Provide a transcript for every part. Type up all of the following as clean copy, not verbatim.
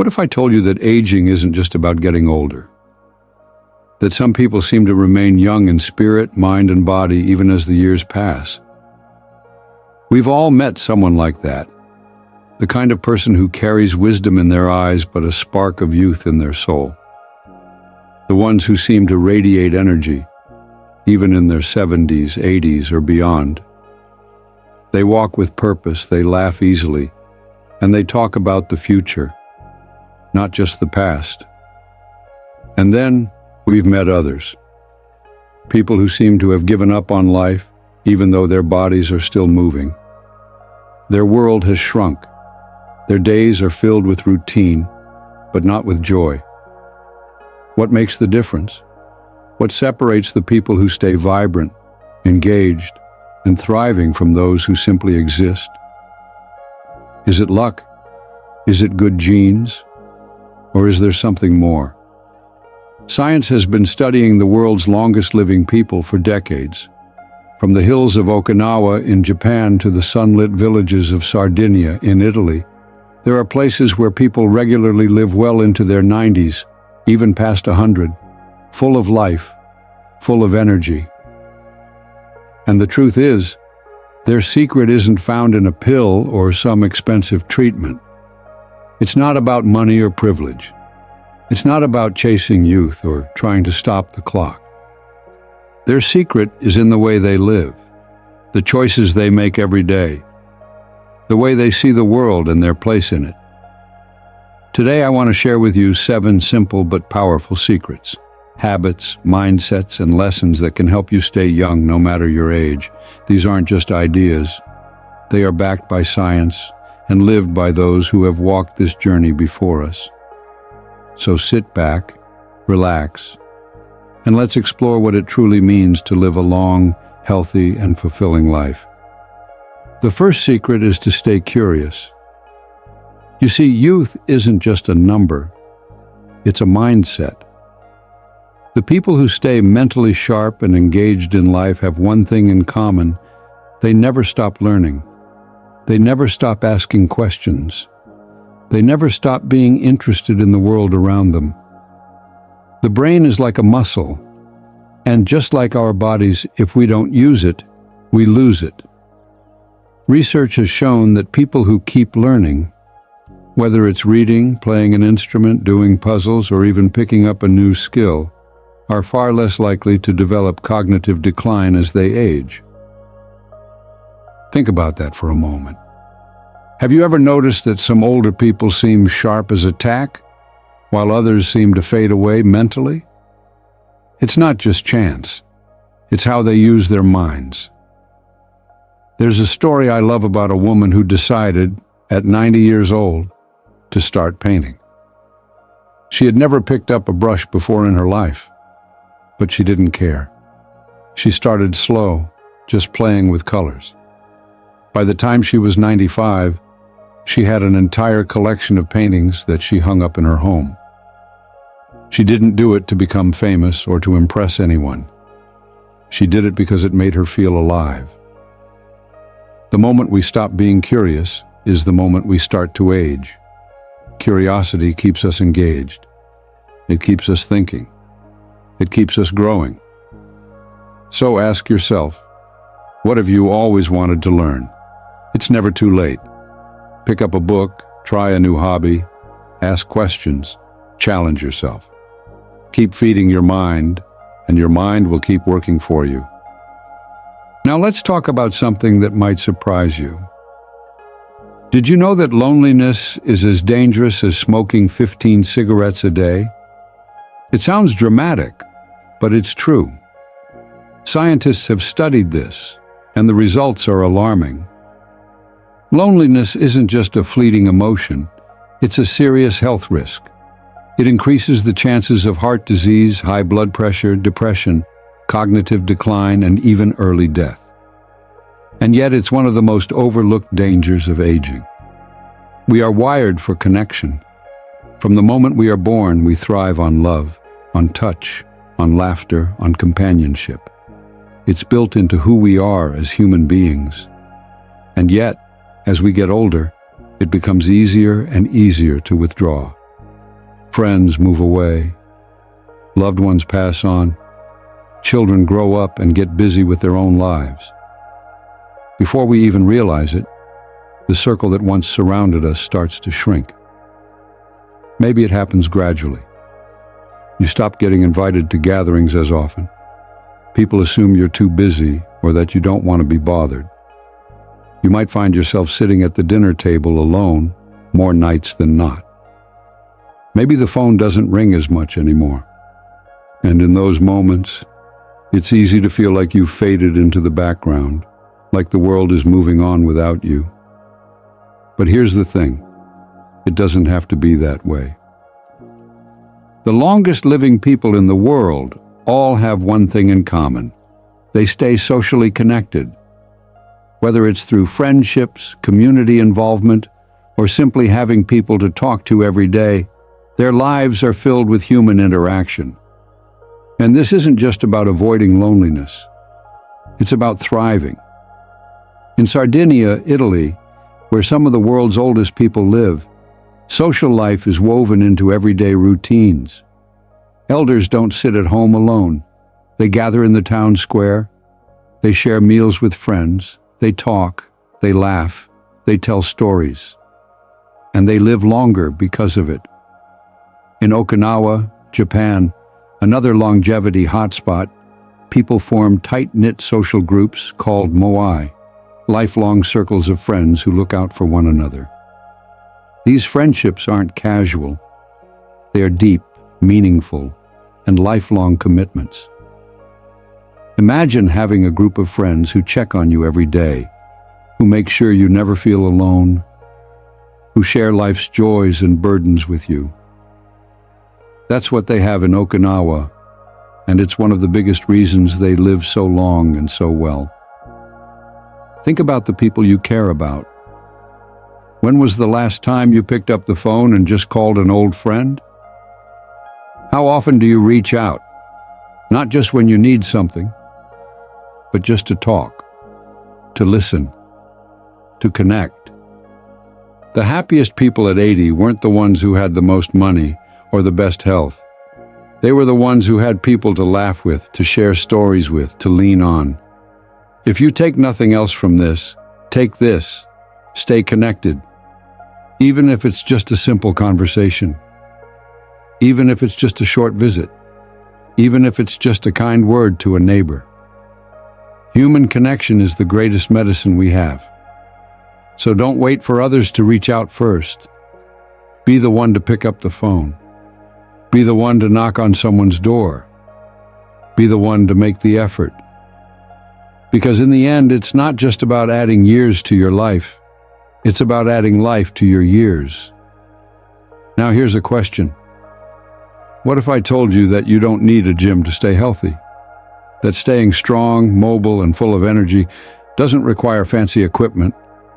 What if I told you that aging isn't just about getting older? That some people seem to remain young in spirit, mind, and body even as the years pass? We've all met someone like that. The kind of person who carries wisdom in their eyes but a spark of youth in their soul. The ones who seem to radiate energy, even in their 70s, 80s, or beyond. They walk with purpose, they laugh easily, and they talk about the future, not just the past. And then we've met others. People who seem to have given up on life, even though their bodies are still moving. Their world has shrunk. Their days are filled with routine, but not with joy. What makes the difference? What separates the people who stay vibrant, engaged, and thriving from those who simply exist? Is it luck? Is it good genes? Or is there something more? Science has been studying the world's longest living people for decades. From the hills of Okinawa in Japan to the sunlit villages of Sardinia in Italy, there are places where people regularly live well into their 90s, even past 100, full of life, full of energy. And the truth is, their secret isn't found in a pill or some expensive treatment. It's not about money or privilege. It's not about chasing youth or trying to stop the clock. Their secret is in the way they live, the choices they make every day, the way they see the world and their place in it. Today I want to share with you 7 simple but powerful secrets, habits, mindsets, and lessons that can help you stay young no matter your age. These aren't just ideas. They are backed by science and lived by those who have walked this journey before us. So sit back, relax, and let's explore what it truly means to live a long, healthy, and fulfilling life. The first secret is to stay curious. You see, youth isn't just a number, it's a mindset. The people who stay mentally sharp and engaged in life have one thing in common: they never stop learning. They never stop asking questions. They never stop being interested in the world around them. The brain is like a muscle, and just like our bodies, if we don't use it, we lose it. Research has shown that people who keep learning, whether it's reading, playing an instrument, doing puzzles, or even picking up a new skill, are far less likely to develop cognitive decline as they age. Think about that for a moment. Have you ever noticed that some older people seem sharp as a tack, while others seem to fade away mentally? It's not just chance. It's how they use their minds. There's a story I love about a woman who decided, at 90 years old, to start painting. She had never picked up a brush before in her life, but she didn't care. She started slow, just playing with colors. By the time she was 95, she had an entire collection of paintings that she hung up in her home. She didn't do it to become famous or to impress anyone. She did it because it made her feel alive. The moment we stop being curious is the moment we start to age. Curiosity keeps us engaged. It keeps us thinking. It keeps us growing. So ask yourself, what have you always wanted to learn? It's never too late. Pick up a book, try a new hobby, ask questions, challenge yourself. Keep feeding your mind, and your mind will keep working for you. Now let's talk about something that might surprise you. Did you know that loneliness is as dangerous as smoking 15 cigarettes a day? It sounds dramatic, but it's true. Scientists have studied this, and the results are alarming. Loneliness isn't just a fleeting emotion, it's a serious health risk. It increases the chances of heart disease, high blood pressure, depression, cognitive decline, and even early death. And yet it's one of the most overlooked dangers of aging. We are wired for connection. From the moment we are born, we thrive on love, on touch, on laughter, on companionship. It's built into who we are as human beings. And yet, as we get older, it becomes easier and easier to withdraw. Friends move away. Loved ones pass on. Children grow up and get busy with their own lives. Before we even realize it, the circle that once surrounded us starts to shrink. Maybe it happens gradually. You stop getting invited to gatherings as often. People assume you're too busy or that you don't want to be bothered. You might find yourself sitting at the dinner table alone more nights than not. Maybe the phone doesn't ring as much anymore. And in those moments, it's easy to feel like you've faded into the background, like the world is moving on without you. But here's the thing, it doesn't have to be that way. The longest living people in the world all have one thing in common. They stay socially connected. Whether it's through friendships, community involvement, or simply having people to talk to every day, their lives are filled with human interaction. And this isn't just about avoiding loneliness. It's about thriving. In Sardinia, Italy, where some of the world's oldest people live, social life is woven into everyday routines. Elders don't sit at home alone. They gather in the town square. They share meals with friends. They talk. They laugh. They tell stories. And they live longer because of it. In Okinawa, Japan, another longevity hotspot, people form tight-knit social groups called moai, lifelong circles of friends who look out for one another. These friendships aren't casual. They are deep, meaningful, and lifelong commitments. Imagine having a group of friends who check on you every day, who make sure you never feel alone, who share life's joys and burdens with you. That's what they have in Okinawa, and it's one of the biggest reasons they live so long and so well. Think about the people you care about. When was the last time you picked up the phone and just called an old friend? How often do you reach out? Not just when you need something, but just to talk, to listen, to connect. The happiest people at 80 weren't the ones who had the most money or the best health. They were the ones who had people to laugh with, to share stories with, to lean on. If you take nothing else from this, take this. Stay connected. Even if it's just a simple conversation. Even if it's just a short visit. Even if it's just a kind word to a neighbor. Human connection is the greatest medicine we have. So don't wait for others to reach out first. Be the one to pick up the phone. Be the one to knock on someone's door. Be the one to make the effort. Because in the end, it's not just about adding years to your life. It's about adding life to your years. Now here's a question. What if I told you that you don't need a gym to stay healthy? That staying strong, mobile, and full of energy doesn't require fancy equipment,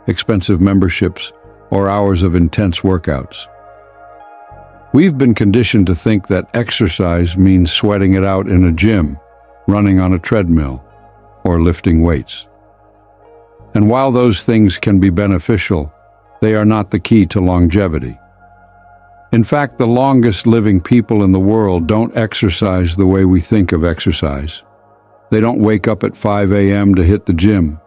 expensive memberships, or hours of intense workouts. We've been conditioned to think that exercise means sweating it out in a gym, running on a treadmill, or lifting weights. And while those things can be beneficial, they are not the key to longevity. In fact, the longest living people in the world don't exercise the way we think of exercise. They don't wake up at 5 a.m. to hit the gym.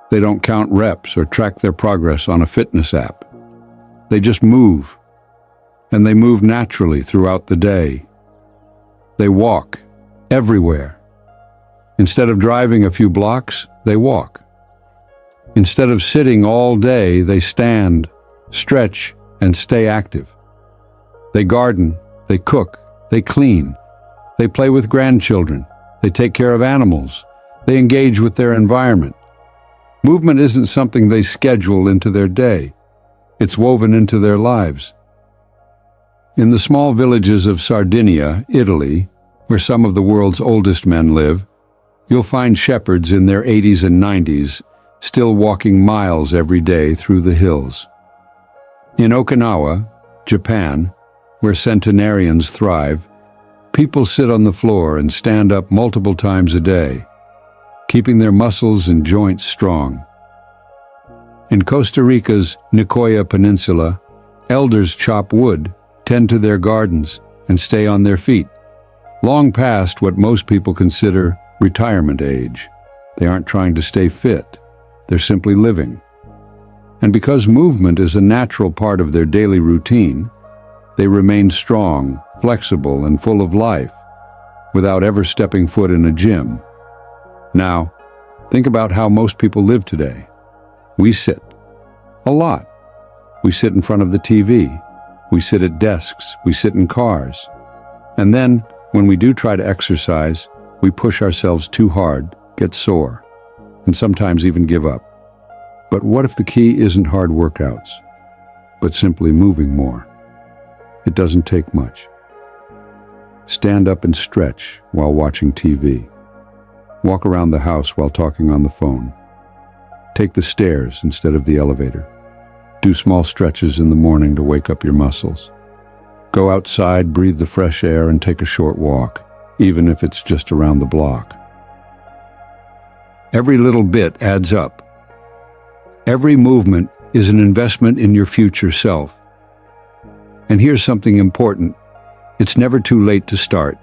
They don't count reps or track their progress on a fitness app. They just move. And they move naturally throughout the day. They walk everywhere. Instead of driving a few blocks, they walk. Instead of sitting all day, they stand, stretch, and stay active. They garden, they cook, they clean, they play with grandchildren, they take care of animals, they engage with their environment. Movement isn't something they schedule into their day. It's woven into their lives. In the small villages of Sardinia, Italy, where some of the world's oldest men live, you'll find shepherds in their 80s and 90s still walking miles every day through the hills. In Okinawa, Japan, where centenarians thrive, people sit on the floor and stand up multiple times a day, keeping their muscles and joints strong. In Costa Rica's Nicoya Peninsula, elders chop wood, tend to their gardens, and stay on their feet, long past what most people consider retirement age. They aren't trying to stay fit, they're simply living. And because movement is a natural part of their daily routine, they remain strong, flexible, and full of life, without ever stepping foot in a gym. Now, think about how most people live today. We sit. A lot. We sit in front of the TV. We sit at desks. We sit in cars. And then, when we do try to exercise, we push ourselves too hard, get sore, and sometimes even give up. But what if the key isn't hard workouts, but simply moving more? It doesn't take much. Stand up and stretch while watching TV. Walk around the house while talking on the phone. Take the stairs instead of the elevator. Do small stretches in the morning to wake up your muscles. Go outside, breathe the fresh air, and take a short walk, even if it's just around the block. Every little bit adds up. Every movement is an investment in your future self. And here's something important. It's never too late to start.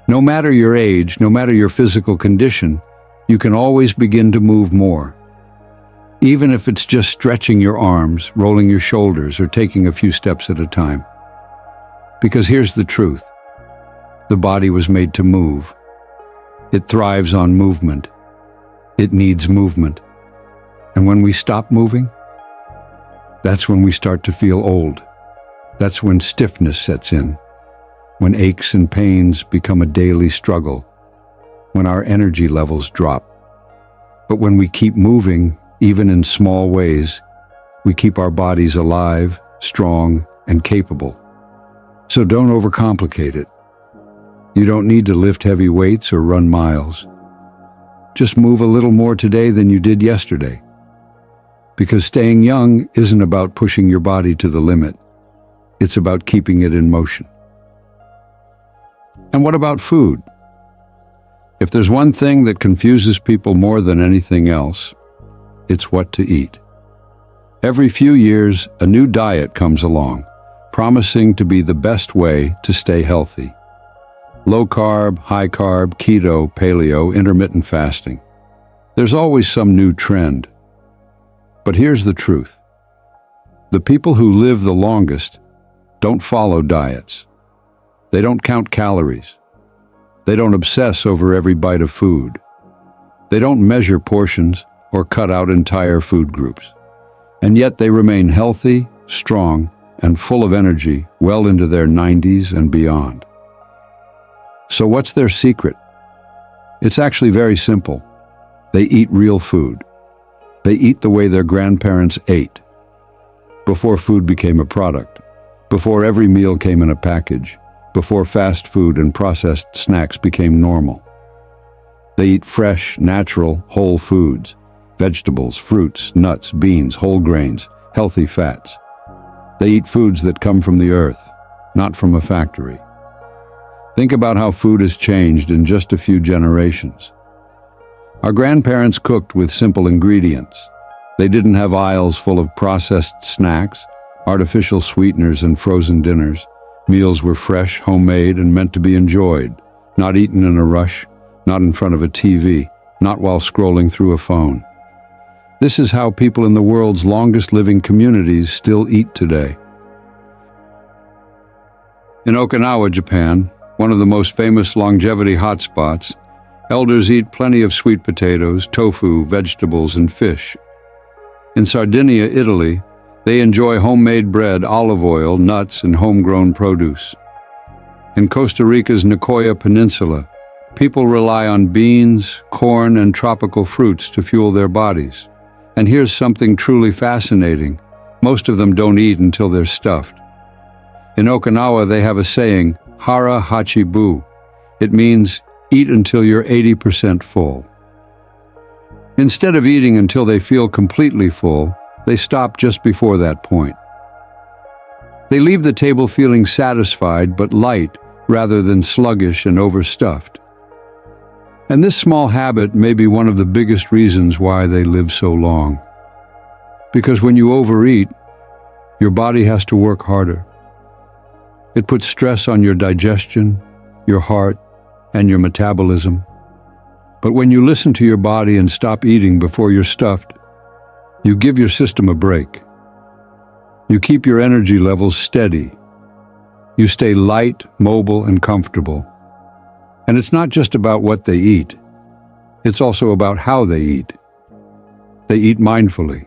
No matter your age, no matter your physical condition, you can always begin to move more. Even if it's just stretching your arms, rolling your shoulders, or taking a few steps at a time. Because here's the truth. The body was made to move. It thrives on movement. It needs movement. And when we stop moving, that's when we start to feel old. That's when stiffness sets in, when aches and pains become a daily struggle, when our energy levels drop. But when we keep moving, even in small ways, we keep our bodies alive, strong, and capable. So don't overcomplicate it. You don't need to lift heavy weights or run miles. Just move a little more today than you did yesterday. Because staying young isn't about pushing your body to the limit. It's about keeping it in motion. And what about food? If there's one thing that confuses people more than anything else, it's what to eat. Every few years, a new diet comes along, promising to be the best way to stay healthy. Low carb, high carb, keto, paleo, intermittent fasting. There's always some new trend. But here's the truth. The people who live the longest don't follow diets. They don't count calories. They don't obsess over every bite of food. They don't measure portions or cut out entire food groups. And yet they remain healthy, strong, and full of energy well into their 90s and beyond. So what's their secret? It's actually very simple. They eat real food. They eat the way their grandparents ate, before food became a product, before every meal came in a package, before fast food and processed snacks became normal. They eat fresh, natural, whole foods, vegetables, fruits, nuts, beans, whole grains, healthy fats. They eat foods that come from the earth, not from a factory. Think about how food has changed in just a few generations. Our grandparents cooked with simple ingredients. They didn't have aisles full of processed snacks, artificial sweeteners, and frozen dinners. Meals were fresh, homemade, and meant to be enjoyed, not eaten in a rush, not in front of a TV, not while scrolling through a phone. This is how people in the world's longest living communities still eat today. In Okinawa, Japan, one of the most famous longevity hotspots, elders eat plenty of sweet potatoes, tofu, vegetables, and fish. In Sardinia, Italy, they enjoy homemade bread, olive oil, nuts, and homegrown produce. In Costa Rica's Nicoya Peninsula, people rely on beans, corn, and tropical fruits to fuel their bodies. And here's something truly fascinating. Most of them don't eat until they're stuffed. In Okinawa, they have a saying, Hara Hachi Bu. It means, eat until you're 80% full. Instead of eating until they feel completely full, they stop just before that point. They leave the table feeling satisfied but light rather than sluggish and overstuffed. And this small habit may be one of the biggest reasons why they live so long. Because when you overeat, your body has to work harder. It puts stress on your digestion, your heart, and your metabolism. But when you listen to your body and stop eating before you're stuffed, you give your system a break. You keep your energy levels steady. You stay light, mobile, and comfortable. And it's not just about what they eat. It's also about how they eat. They eat mindfully.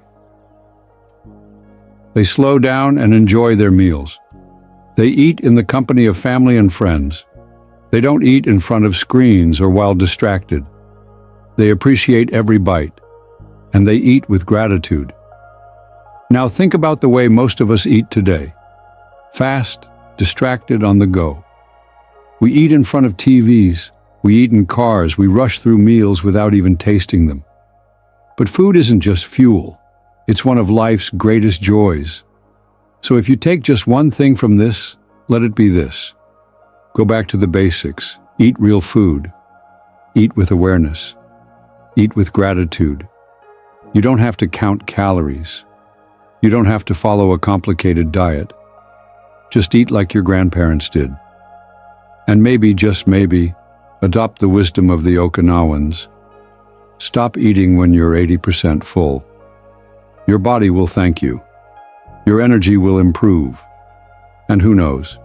They slow down and enjoy their meals. They eat in the company of family and friends. They don't eat in front of screens or while distracted. They appreciate every bite, and they eat with gratitude. Now think about the way most of us eat today. Fast, distracted, on the go. We eat in front of TVs, we eat in cars, we rush through meals without even tasting them. But food isn't just fuel. It's one of life's greatest joys. So if you take just one thing from this, let it be this. Go back to the basics. Eat real food. Eat with awareness. Eat with gratitude. You don't have to count calories. You don't have to follow a complicated diet. Just eat like your grandparents did. And maybe, just maybe, adopt the wisdom of the Okinawans. Stop eating when you're 80% full. Your body will thank you. Your energy will improve. And who knows?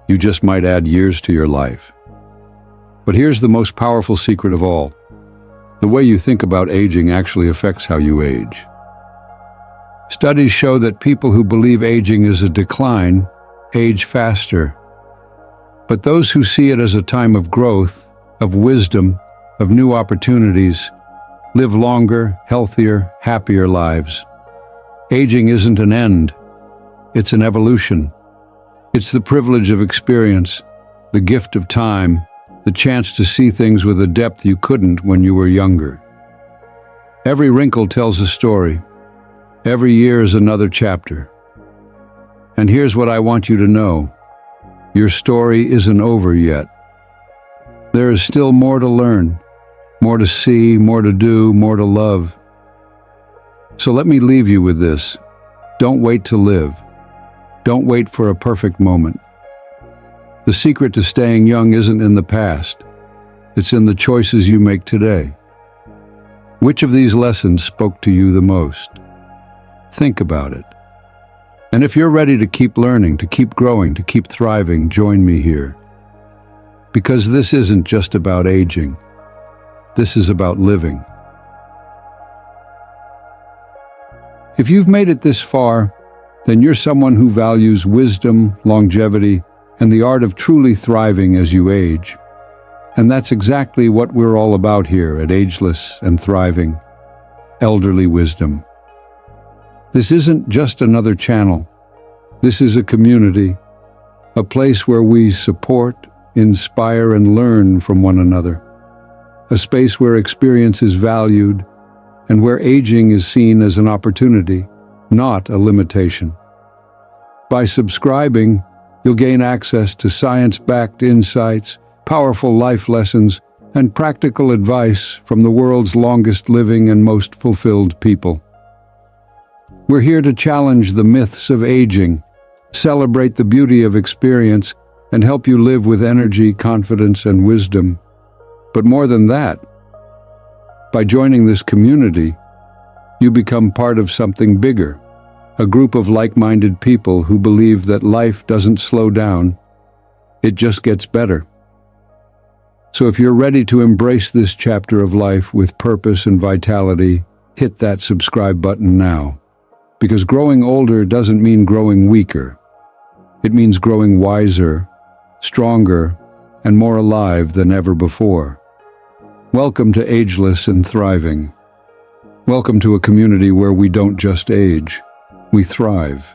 You just might add years to your life. But here's the most powerful secret of all. The way you think about aging actually affects how you age. Studies show that people who believe aging is a decline age faster. But those who see it as a time of growth, of wisdom, of new opportunities, live longer, healthier, happier lives. Aging isn't an end. It's an evolution. It's the privilege of experience, the gift of time, the chance to see things with a depth you couldn't when you were younger. Every wrinkle tells a story. Every year is another chapter. And here's what I want you to know. Your story isn't over yet. There is still more to learn, more to see, more to do, more to love. So let me leave you with this. Don't wait to live. Don't wait for a perfect moment. The secret to staying young isn't in the past. It's in the choices you make today. Which of these lessons spoke to you the most? Think about it. And if you're ready to keep learning, to keep growing, to keep thriving, join me here. Because this isn't just about aging. This is about living. If you've made it this far, then you're someone who values wisdom, longevity, and the art of truly thriving as you age. And that's exactly what we're all about here at Ageless and Thriving, elderly wisdom. This isn't just another channel. This is a community, a place where we support, inspire, and learn from one another. A space where experience is valued and where aging is seen as an opportunity, not a limitation. By subscribing, you'll gain access to science-backed insights, powerful life lessons, and practical advice from the world's longest living and most fulfilled people. We're here to challenge the myths of aging, celebrate the beauty of experience, and help you live with energy, confidence, and wisdom. But more than that, by joining this community, you become part of something bigger, a group of like-minded people who believe that life doesn't slow down, it just gets better. So if you're ready to embrace this chapter of life with purpose and vitality, hit that subscribe button now. Because growing older doesn't mean growing weaker. It means growing wiser, stronger, and more alive than ever before. Welcome to Ageless and Thriving. Welcome to a community where we don't just age, we thrive.